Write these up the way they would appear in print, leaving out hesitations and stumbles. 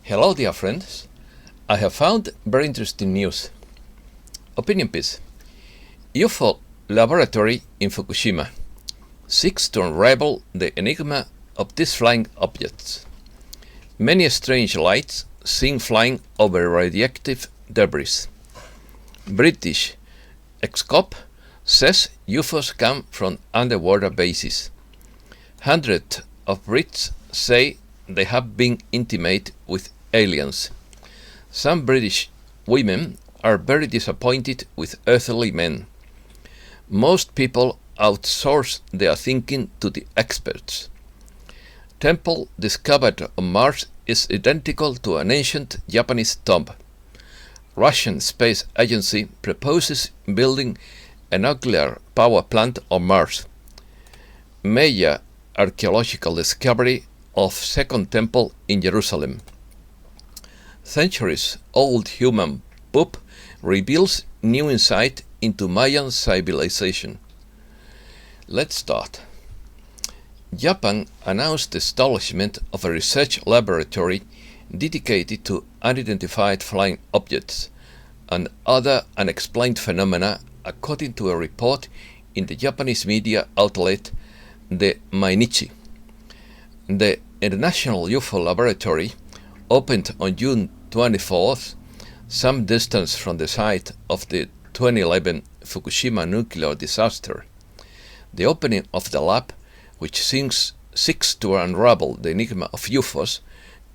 Hello, dear friends. I have found very interesting news. Opinion piece. UFO laboratory in Fukushima seeks to unravel the enigma of these flying objects. Many strange lights seen flying over radioactive debris. British Excop says UFOs come from underwater bases. Hundreds of Brits say they have been intimate with aliens. Some British women are very disappointed with earthly men. Most people outsource their thinking to the experts. Temple discovered on Mars is identical to an ancient Japanese tomb. Russian Space Agency proposes building a nuclear power plant on Mars. Mayan archaeological discovery of Second Temple in Jerusalem. Centuries-old human poop reveals new insight into Mayan civilization. Let's start. Japan announced the establishment of a research laboratory dedicated to unidentified flying objects and other unexplained phenomena, according to a report in the Japanese media outlet the Mainichi. The International UFO Laboratory opened on June 24th, some distance from the site of the 2011 Fukushima nuclear disaster. The opening of the lab, which seeks to unravel the enigma of UFOs,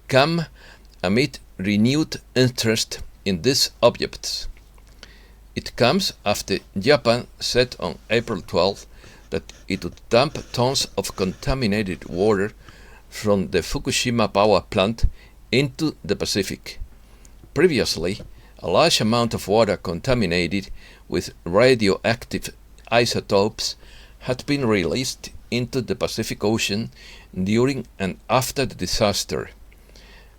come amid renewed interest in these objects. It comes after Japan said on April 12 that it would dump tons of contaminated water from the Fukushima power plant into the Pacific. Previously, a large amount of water contaminated with radioactive isotopes had been released into the Pacific Ocean during and after the disaster.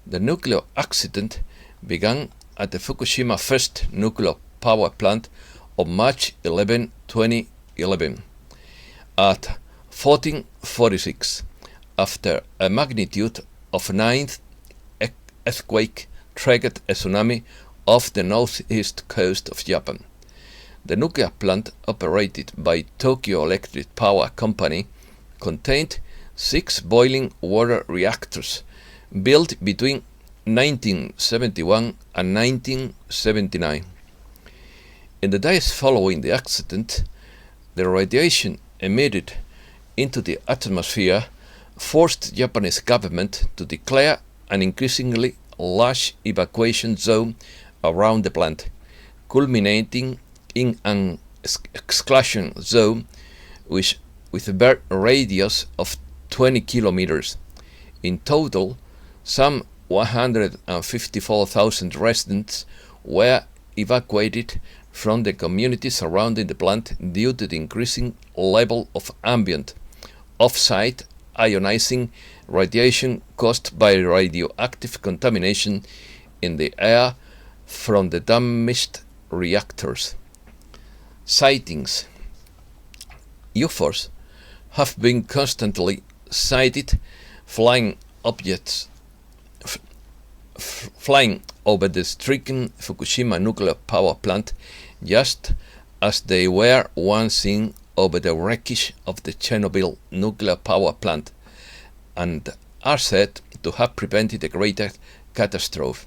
The nuclear accident began at the Fukushima first nuclear power plant on March 11, 2011, at 1446, after a magnitude of 9th earthquake triggered a tsunami off the northeast coast of Japan. The nuclear plant, operated by Tokyo Electric Power Company, contained 6 boiling water reactors built between 1971 and 1979. In the days following the accident, the radiation emitted into the atmosphere forced the Japanese government to declare an increasingly large evacuation zone around the plant, culminating in an exclusion zone with a radius of 20 kilometers. In total, some 154,000 residents were evacuated from the community surrounding the plant due to the increasing level of ambient, off-site ionizing radiation caused by radioactive contamination in the air from the damaged reactors. Sightings. UFOs have been constantly sighted flying objects flying over the stricken Fukushima nuclear power plant, just as they were once seen over the wreckage of the Chernobyl nuclear power plant, and are said to have prevented a greater catastrophe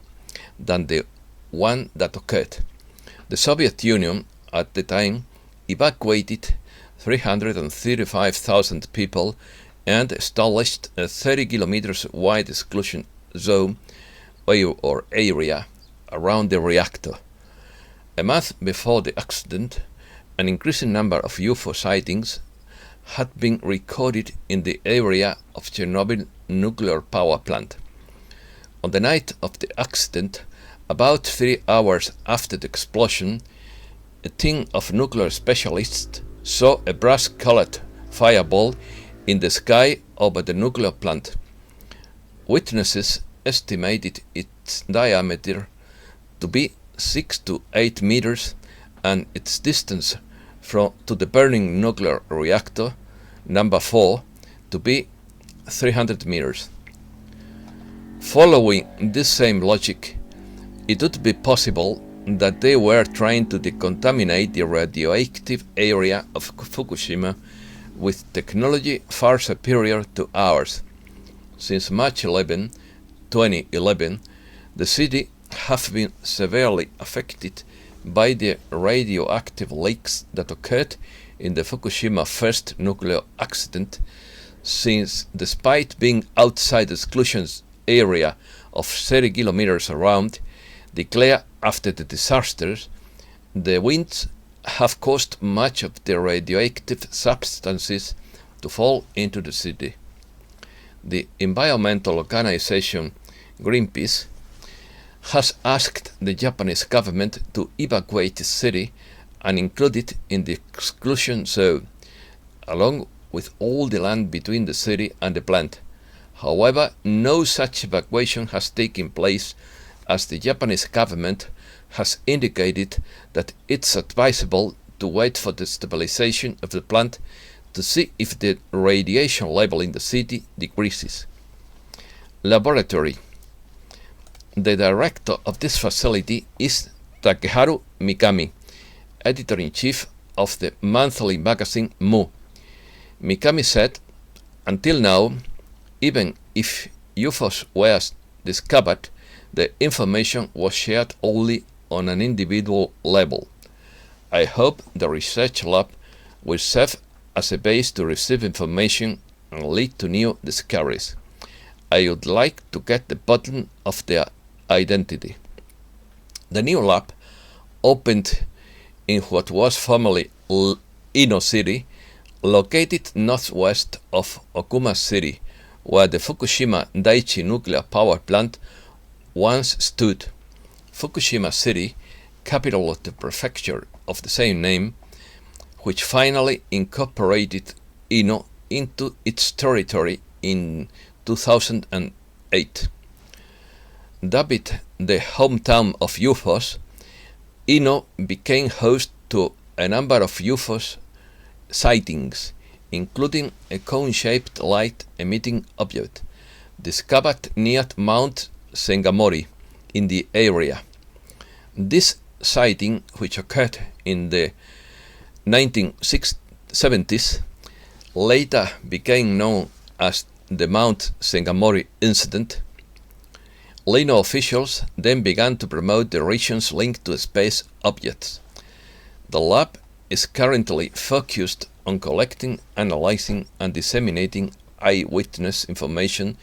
than the one that occurred. The Soviet Union at the time evacuated 335,000 people and established a 30 kilometers wide exclusion zone or area around the reactor. A month before the accident, an increasing number of UFO sightings had been recorded in the area of Chernobyl nuclear power plant. On the night of the accident, about 3 hours after the explosion, a team of nuclear specialists saw a brass-colored fireball in the sky over the nuclear plant. Witnesses estimated its diameter to be 6 to 8 meters and its distance to the burning nuclear reactor number 4 to be 300 meters. Following this same logic, it would be possible that they were trying to decontaminate the radioactive area of Fukushima with technology far superior to ours. Since March 11, 2011, the city has been severely affected by the radioactive leaks that occurred in the Fukushima first nuclear accident, since despite being outside the exclusion area of 30 kilometers around, declared after the disasters, the winds have caused much of the radioactive substances to fall into the city. The environmental organization Greenpeace has asked the Japanese government to evacuate the city and include it in the exclusion zone, along with all the land between the city and the plant. However, no such evacuation has taken place, as the Japanese government has indicated that it's advisable to wait for the stabilization of the plant to see if the radiation level in the city decreases. Laboratory. The director of this facility is Takeharu Mikami, editor-in-chief of the monthly magazine Mu. Mikami said, "Until now, even if UFOs were discovered, the information was shared only on an individual level. I hope the research lab will serve as a base to receive information and lead to new discoveries. I would like to get the bottom of their identity." The new lab opened in what was formerly Ino City, located northwest of Okuma City, where the Fukushima Daiichi nuclear power plant once stood. Fukushima City, capital of the prefecture of the same name, which finally incorporated Ino into its territory in 2008. Dubbed the hometown of UFOs, Ino became host to a number of UFOs sightings, including a cone-shaped light-emitting object discovered near Mount Sengamori in the area. This sighting, which occurred in the 1970s, later became known as the Mount Sengamori incident. Ino officials then began to promote the region's link to space objects. The lab is currently focused on collecting, analyzing, and disseminating eyewitness information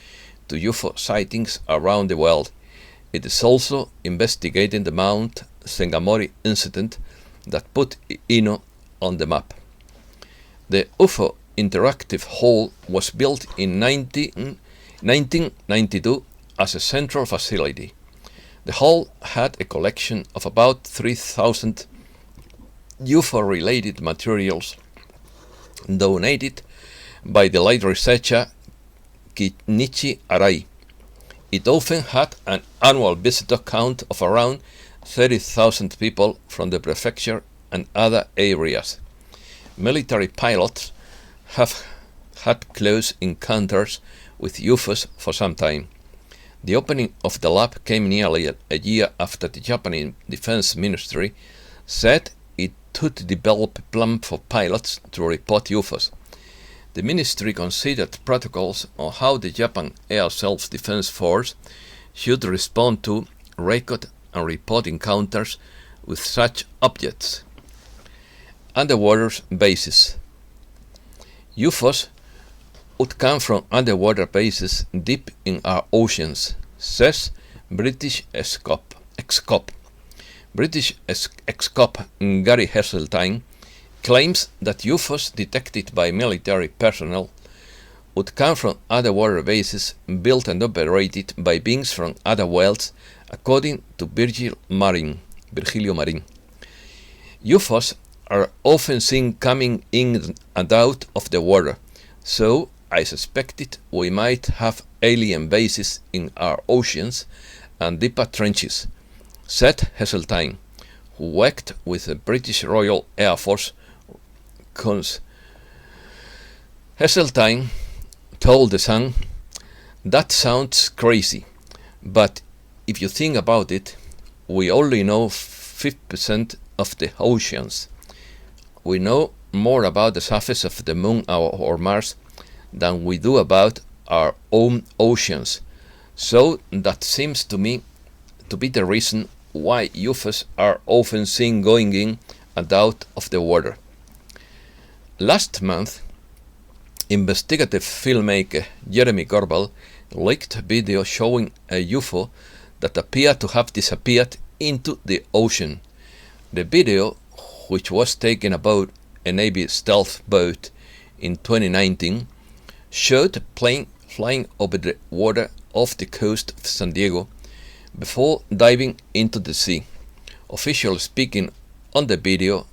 to UFO sightings around the world. It is also investigating the Mount Sengamori incident that put Ino on the map. The UFO Interactive Hall was built in 1992 as a central facility. The hall had a collection of about 3,000 UFO-related materials donated by the late researcher Kinichi Arai. It often had an annual visitor count of around 30,000 people from the prefecture and other areas. Military pilots have had close encounters with UFOs for some time. The opening of the lab came nearly a year after the Japanese Defense Ministry said it would develop a plan for pilots to report UFOs. The ministry considered protocols on how the Japan Air Self-Defense Force should respond to, record, and report encounters with such objects. Underwater bases. UFOs would come from underwater bases deep in our oceans, says British ex-cop. British ex-cop Gary Heseltine claims that UFOs detected by military personnel would come from underwater bases built and operated by beings from other worlds, according to Virgilio Marin. UFOs are often seen coming in and out of the water, so I suspected we might have alien bases in our oceans and deeper trenches, said Heseltine, who worked with the British Royal Air Force. Heseltine told The Sun, "That sounds crazy. But if you think about it, we only know 5% of the oceans. We know more about the surface of the moon or Mars than we do about our own oceans. So that seems to me to be the reason why UFOs are often seen going in and out of the water. Last month, investigative filmmaker Jeremy Corbell leaked video showing a UFO that appeared to have disappeared into the ocean. The video, which was taken aboard a Navy stealth boat in 2019, showed a plane flying over the water off the coast of San Diego before diving into the sea. Officials speaking on the video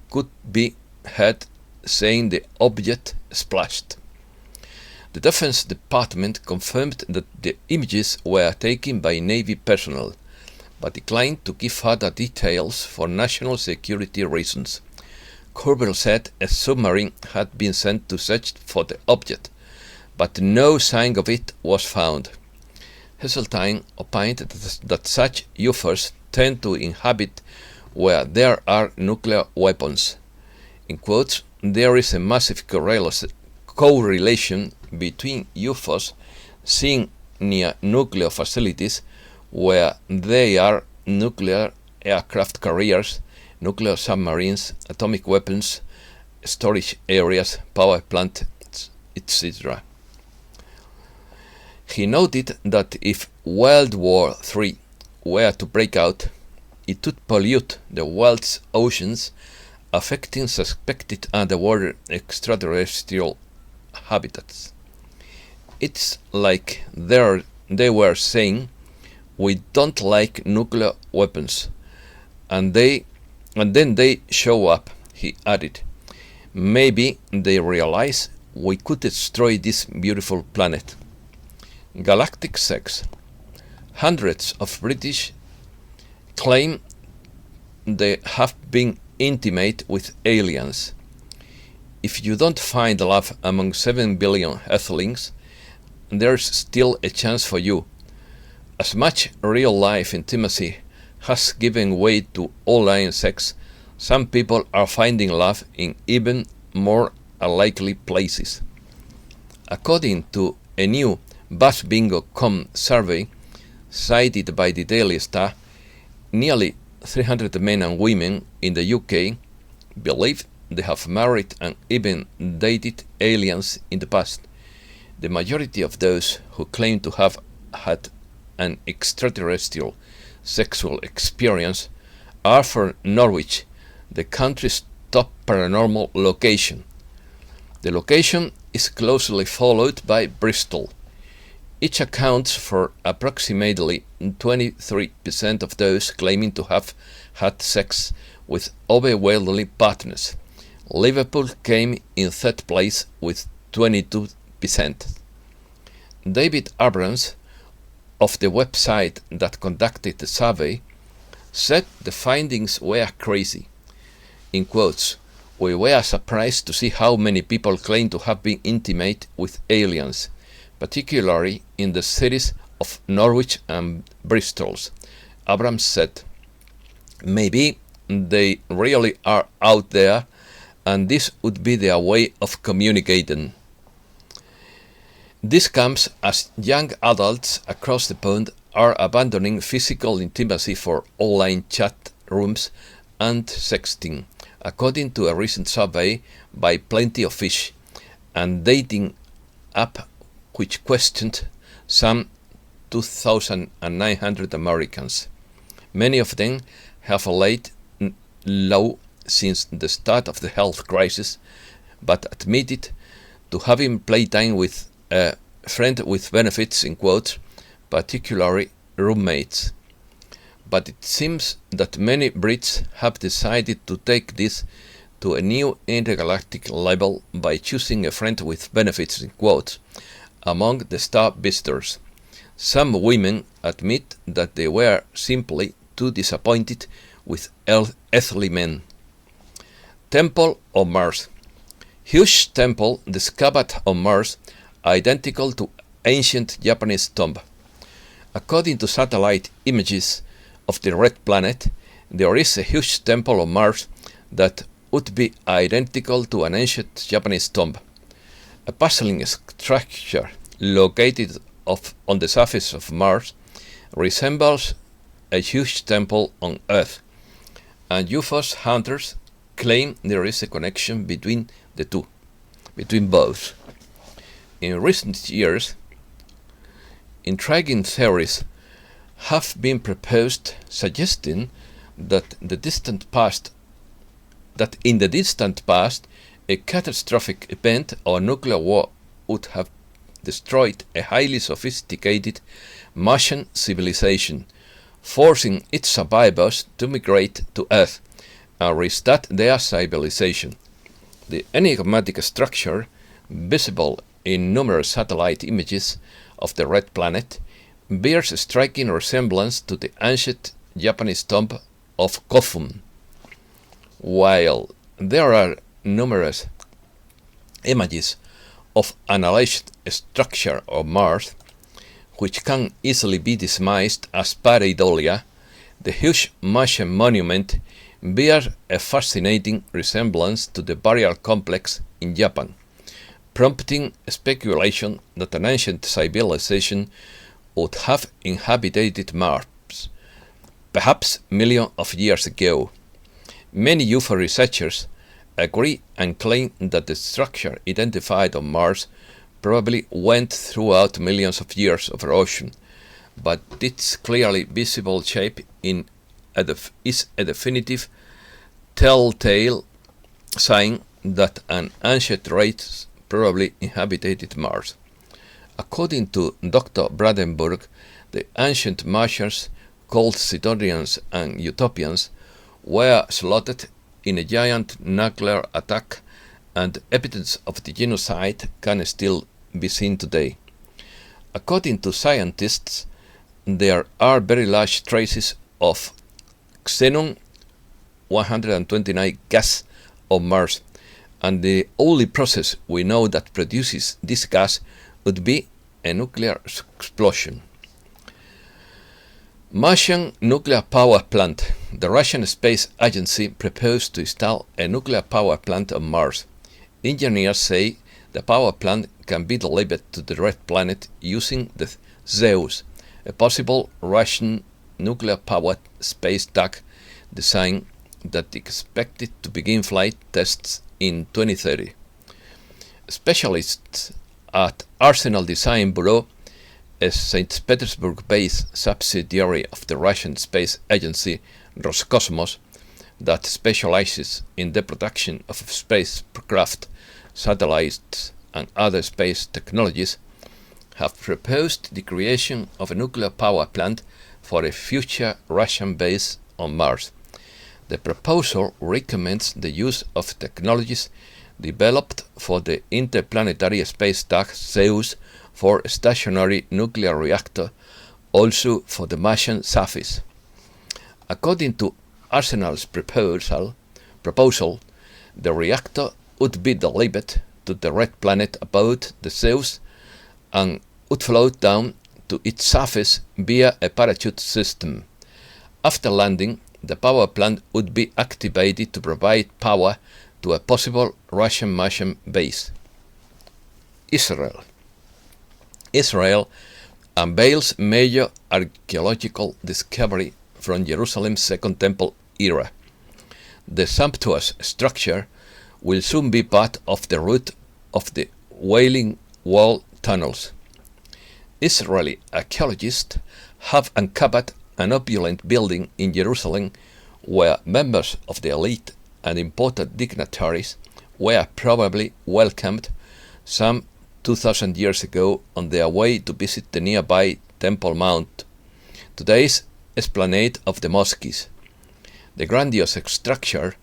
could be heard saying the object splashed. The Defense Department confirmed that the images were taken by Navy personnel, but declined to give further details for national security reasons. Corbell said a submarine had been sent to search for the object, but no sign of it was found. Heseltine opined that such UFOs tend to inhabit where there are nuclear weapons. In quotes, there is a massive correlation between UFOs seen near nuclear facilities where they are nuclear aircraft carriers, nuclear submarines, atomic weapons, storage areas, power plants, etc. He noted that if World War III were to break out, it would pollute the world's oceans, affecting suspected underwater extraterrestrial habitats. It's like they were saying, we don't like nuclear weapons, and then they show up, he added. Maybe they realize we could destroy this beautiful planet. Galactic sex. Hundreds of British claim they have been intimate with aliens. If you don't find love among 7 billion Earthlings, there's still a chance for you. As much real-life intimacy has given way to online sex, some people are finding love in even more unlikely places. According to a new BuzzBingo.com survey cited by the Daily Star, nearly 300 men and women in the UK believe they have married and even dated aliens in the past. The majority of those who claim to have had an extraterrestrial sexual experience are from Norwich, the country's top paranormal location. The location is closely followed by Bristol. Each accounts for approximately 23% of those claiming to have had sex with otherworldly partners. Liverpool came in third place with 22%. David Abrams, of the website that conducted the survey, said the findings were crazy. In quotes, we were surprised to see how many people claim to have been intimate with aliens, particularly in the cities of Norwich and Bristol, Abrams said. Maybe they really are out there, and this would be their way of communicating. This comes as young adults across the pond are abandoning physical intimacy for online chat rooms and sexting, according to a recent survey by Plenty of Fish, and dating app which questioned some 2,900 Americans. Many of them have laid low since the start of the health crisis, but admitted to having playtime with a friend with benefits, in quotes, particularly roommates. But it seems that many Brits have decided to take this to a new intergalactic level by choosing a friend with benefits, in quotes, among the star visitors. Some women admit that they were simply too disappointed with earthly men. Temple on Mars. Huge temple discovered on Mars, identical to ancient Japanese tomb. According to satellite images of the red planet, there is a huge temple on Mars that would be identical to an ancient Japanese tomb. A puzzling structure located on the surface of Mars resembles a huge temple on Earth, and UFOs hunters claim there is a connection between both. In recent years, intriguing theories have been proposed suggesting that in the distant past, a catastrophic event or nuclear war would have destroyed a highly sophisticated Mayan civilization, forcing its survivors to migrate to Earth and restart their civilization. The enigmatic structure, visible in numerous satellite images of the red planet, bears a striking resemblance to the ancient Japanese tomb of Kofun. While there are numerous images of an alleged structure of Mars, which can easily be dismissed as pareidolia, the huge Mayan monument bears a fascinating resemblance to the burial complex in Japan, prompting speculation that an ancient civilization would have inhabited Mars, perhaps millions of years ago. Many UFO researchers agree and claim that the structure identified on Mars probably went throughout millions of years of erosion, but its clearly visible shape is a definitive telltale sign that an ancient race probably inhabited Mars. According to Dr. Brandenburg, the ancient Mayans, called Sidonians and Utopians, were slaughtered in a giant nuclear attack, and evidence of the genocide can still be seen today. According to scientists, there are very large traces of xenon 129 gas on Mars, and the only process we know that produces this gas would be a nuclear explosion. Mayan nuclear power plant. The Russian Space Agency proposed to install a nuclear power plant on Mars. Engineers say the power plant can be delivered to the red planet using the Zeus, a possible Russian nuclear-powered space tug design that expected to begin flight tests in 2030. Specialists at Arsenal Design Bureau, a St. Petersburg-based subsidiary of the Russian space agency Roscosmos that specializes in the production of spacecraft, satellites, and other space technologies, have proposed the creation of a nuclear power plant for a future Russian base on Mars. The proposal recommends the use of technologies developed for the interplanetary space tug Zeus for a stationary nuclear reactor, also for the Martian surface. According to Arsenal's proposal, the reactor would be delivered to the red planet about the Zeus and would float down to its surface via a parachute system. After landing, the power plant would be activated to provide power to a possible Russian Martian base. Israel unveils major archaeological discovery from Jerusalem's Second Temple era. The sumptuous structure will soon be part of the route of the Wailing Wall tunnels. Israeli archaeologists have uncovered an opulent building in Jerusalem where members of the elite and important dignitaries were probably welcomed some 2,000 years ago on their way to visit the nearby Temple Mount, today's esplanade of the mosques. The grandiose structure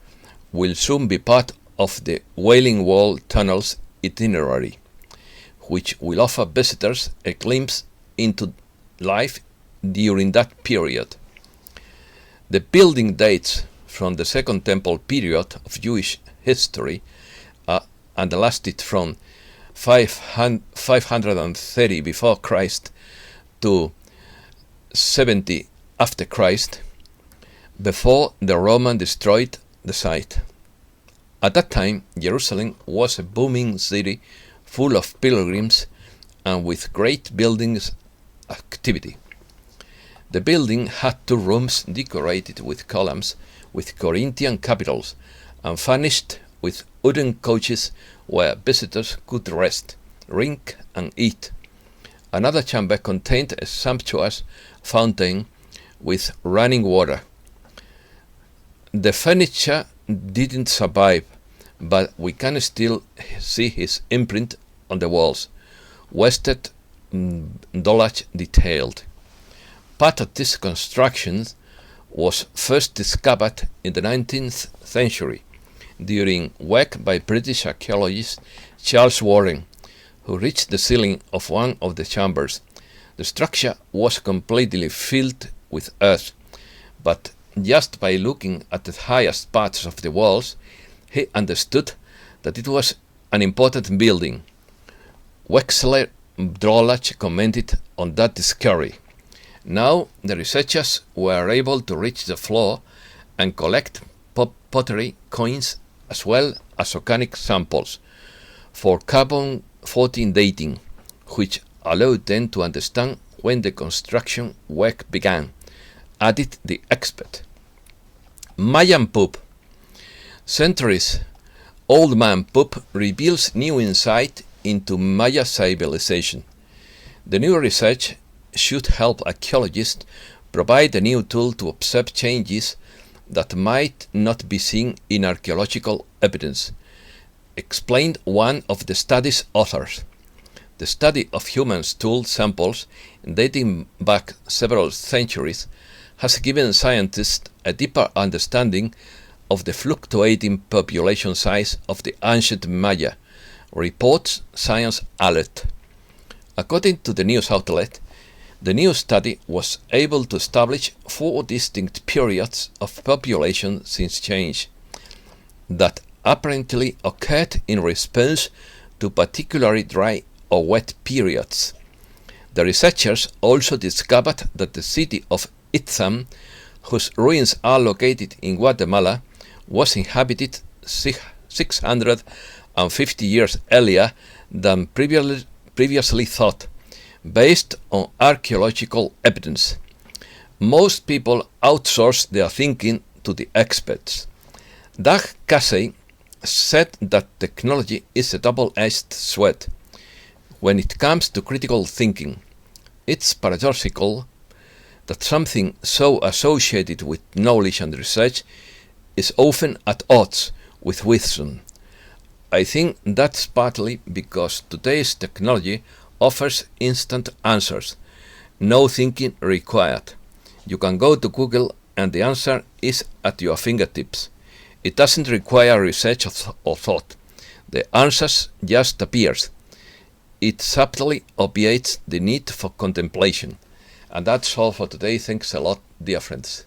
will soon be part of the Wailing Wall tunnels itinerary, which will offer visitors a glimpse into life during that period. The building dates from the Second Temple period of Jewish history and lasted from 530 before Christ to 70 after Christ, before the Romans destroyed the site. At that time, Jerusalem was a booming city full of pilgrims and with great buildings activity. The building had 2 rooms decorated with columns with Corinthian capitals and furnished with wooden couches where visitors could rest, drink, and eat. Another chamber contained a sumptuous fountain with running water. The furniture didn't survive, but we can still see his imprint on the walls, wasted dollage detailed. Part of this construction was first discovered in the 19th century during work by British archaeologist Charles Warren, who reached the ceiling of one of the chambers. The structure was completely filled with earth, but just by looking at the highest parts of the walls, he understood that it was an important building. Wexler Drolach commented on that discovery. Now the researchers were able to reach the floor and collect pottery, coins, as well as organic samples for carbon-14 dating, which allowed them to understand when the construction work began, added the expert. Mayan poop. Centuries old man poop reveals new insight into Maya civilization. The new research should help archaeologists provide a new tool to observe changes that might not be seen in archaeological evidence, explained one of the study's authors. The study of human stool samples dating back several centuries has given scientists a deeper understanding of the fluctuating population size of the ancient Maya, reports Science Alert. According to the news outlet, the new study was able to establish 4 distinct periods of population since change that apparently occurred in response to particularly dry or wet periods. The researchers also discovered that the city of Itzam, whose ruins are located in Guatemala, was inhabited 650 years earlier than previously thought, based on archaeological evidence. Most people outsource their thinking to the experts. Doug Casey said that technology is a double-edged sword when it comes to critical thinking. It's paradoxical that something so associated with knowledge and research is often at odds with wisdom. I think that's partly because today's technology offers instant answers, no thinking required. You can go to Google and the answer is at your fingertips. It doesn't require research or thought. The answers just appears. It subtly obviates the need for contemplation. And that's all for today. Thanks a lot, dear friends.